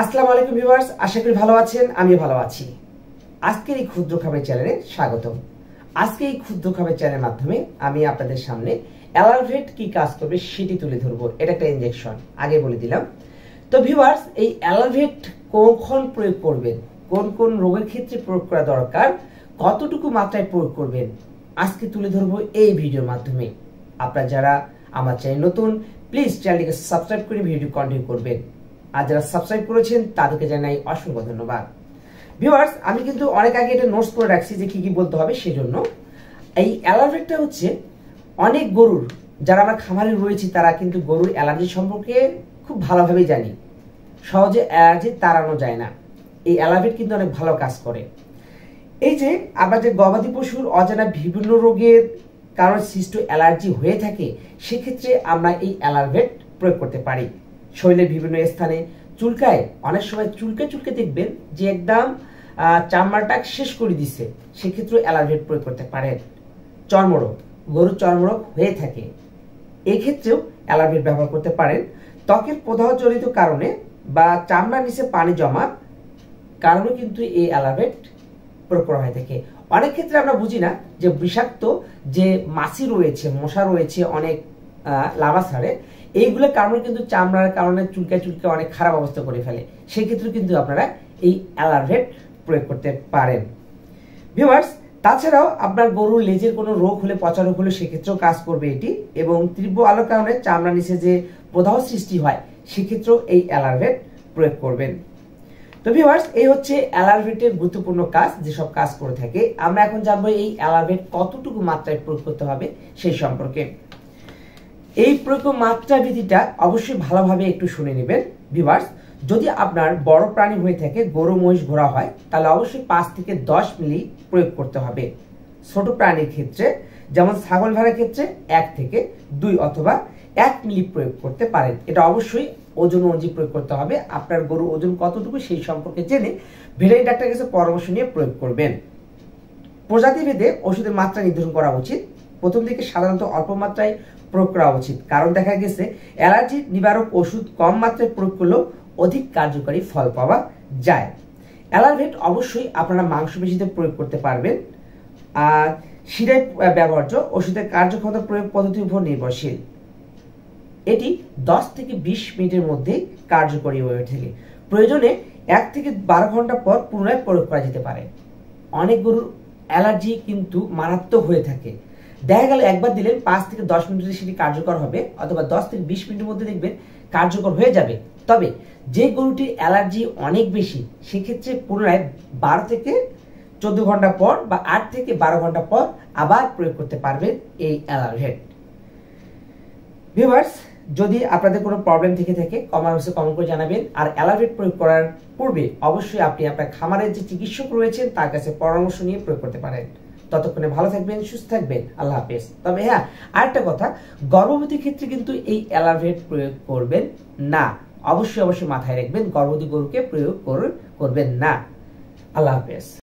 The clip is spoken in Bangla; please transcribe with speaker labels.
Speaker 1: আসসালামু আলাইকুম ভিউয়ার্স, আশা করি ভালো আছেন। আমি ভালো আছি। আজকের এই ক্ষুদ্র খাবার চ্যানেলে স্বাগতম। আজকে এই ক্ষুদ্র খাবার চ্যানেলের মাধ্যমে আমি আপনাদের সামনে অ্যালারভেট কি কাজ করবে সেটি তুলে ধরবো। এটা একটা ইনজেকশন, আগে বলে দিলাম। তো ভিউয়ার্স, এই অ্যালারভেট কখন প্রয়োগ করবেন, কোন কোন রোগের ক্ষেত্রে প্রয়োগ করা দরকার, কতটুকু মাত্রায় প্রয়োগ করবেন, আজকে তুলে ধরবো এই ভিডিওর মাধ্যমে। আপনারা যারা আমার চ্যানেল নতুন, প্লিজ চ্যানেলটিকে সাবস্ক্রাইব করে ভিডিও কন্টিনিউ করবেন। আর যারা সাবস্ক্রাইব করেছেন তাদেরকে জানাই অসংখ্য ধন্যবাদ। ভিউয়ার্স, আমি কিন্তু অনেক আগে এটা নোটস করে রাখছি যে কি কি বলতে হবে। সেজন্য এই অ্যালার্ভেটটা হচ্ছে অনেক গরুর, যারা আমার খামারে রয়েছে তারা কিন্তু গরুর অ্যালার্জি সম্পর্কে খুব ভালোভাবেই জানি। সহজে অ্যালার্জি তাড়ানো যায় না। এই অ্যালার্ভেট কিন্তু অনেক ভালো কাজ করে। এই যে আমরা যে গবাদি পশুর অজানা বিভিন্ন রোগের কারণে সৃষ্ট অ্যালার্জি হয়ে থাকে, সেক্ষেত্রে আমরা এই অ্যালার্ভেট প্রয়োগ করতে পারি। শরীরের বিভিন্ন স্থানে চুলকায়, অনেক সময় চুলকে চুলকে দেখবেন যে একদম চামড়াটা শেষ করে দিছে, সেক্ষেত্রে অ্যালার্ভেট প্রয়োগ করতে পারেন। চর্মরোগ, গরুর চর্মরোগ হয়ে থাকে, এক্ষেত্রেও অ্যালার্ভেট ব্যবহার করতে পারেন। ত্বকের প্রদাহজনিত কারণে বা চামড়ার নিচে পানি জমা কারণে কিন্তু এই অ্যালার্ভেট প্রয়োগ করা হয়ে থাকে। অনেক ক্ষেত্রে আমরা বুঝি না যে বিষাক্ত যে মাছি রয়েছে, মশা রয়েছে, অনেক লাভা ছাড়ে, এইগুলোর কারণে কিন্তু চামড়ার কারণে চুলকায় চুলকায় অনেক খারাপ অবস্থা করে ফেলে। সেই ক্ষেত্রে কিন্তু আপনারা এই অ্যালার্ভেট প্রয়োগ করতে পারেন। ভিউয়ার্স, তাছাড়াও আপনার গরুর লেজের কোনো রোগ হলে, পচা রোগ হলে, সেক্ষেত্রেও কাজ করবে এটি। এবং তীব্র আলোর কারণে চামড়ার নিচে যে প্রদাহ সৃষ্টি হয়, সেক্ষেত্রেও এই অ্যালার্ভেট প্রয়োগ করবেন। তো ভিউয়ার্স, এই হচ্ছে অ্যালার্ভেটের গুরুত্বপূর্ণ কাজ, যেসব কাজ করে থাকে। আমরা এখন জানবো এই অ্যালার্ভেট কতটুকু মাত্রায় প্রয়োগ করতে হবে সেই সম্পর্কে। এই প্রয়োগ মাত্রা বিধিটা অবশ্যই ভালোভাবে একটু শুনে নেবেন। ভিউয়ার্স, যদি আপনার বড় প্রাণী হয়ে থাকে, গরু মহিষ ঘোড়া হয়, তাহলে অবশ্যই 5 থেকে 10 মিলি প্রয়োগ করতে হবে। ছোট প্রাণীর ক্ষেত্রে, যেমন ছাগল ভেড়ার ক্ষেত্রে 1 থেকে 2 অথবা 1 মিলি প্রয়োগ করতে পারেন। এটা অবশ্যই ওজন অনুযায়ী প্রয়োগ করতে হবে। আপনার গরুর ওজন কতটুকু সেই সম্পর্কে জেনে ভেটেরিনারি ডাক্তারের কাছে পরামর্শ নিয়ে প্রয়োগ করবেন। প্রজাতি ভেদে ওষুধের মাত্রা নির্ধারণ করা উচিত। প্রথম দিকে সাধারণত অল্প মাত্রায় প্রয়োগ করা উচিত, কারণ দেখা গেছে অ্যালার্জি নিবারক ওষুধ কম মাত্রায় প্রয়োগ করলেও অধিক কার্যকরী ফল পাওয়া যায়। অ্যালার্ভেট অবশ্যই আপনারা মাংসপেশিতে প্রয়োগ করতে পারবেন। আর শিরায় ব্যবহার্য ওষুধের কার্যক্ষমতা প্রয়োগ পদ্ধতির উপর নির্ভরশীল। এটি 10 থেকে 20 মিনিটের মধ্যে কার্যকরী হয়ে থাকে। প্রয়োজনে 1 থেকে 12 ঘন্টা পর পুনরায় প্রয়োগ করা যেতে পারে। অনেক গরুর অ্যালার্জি কিন্তু মারাত্মক হয়ে থাকে। দেখা গেল একবার দিলেন 5 থেকে 10 মিনিটে সেটি কার্যকর হবে, অথবা 10 থেকে 20 মিনিটের মধ্যে দেখবেন কার্যকর হয়ে যাবে। তবে যে গরুটির অ্যালার্জি অনেক বেশি, সেক্ষেত্রে পুনরায় 12 থেকে 14 ঘন্টা পর বা 8 থেকে 12 ঘন্টা পর আবার প্রয়োগ করতে পারবেন এই অ্যালার্ভেট। ভিউয়ার্স, যদি আপনাদের কোনো প্রবলেম থেকে থাকে কমেন্টে কমেন্ট করে জানাবেন। আর অ্যালার্ভেট প্রয়োগ করার পূর্বে অবশ্যই আপনি আপনার খামারের যে চিকিৎসক রয়েছেন তার কাছে পরামর্শ নিয়ে প্রয়োগ করতে পারেন। ততক্ষণে ভালো থাকবেন, সুস্থ থাকবেন। আল্লাহ হাফেজ। তবে হ্যাঁ, আরেকটা কথা, গর্ভবতী ক্ষেত্রে কিন্তু এই অ্যালার্ভেট প্রয়োগ করবেন না। অবশ্যই মাথায় রাখবেন, গর্ভবতী গরুকে প্রয়োগ করবেন না। আল্লাহ হাফেজ।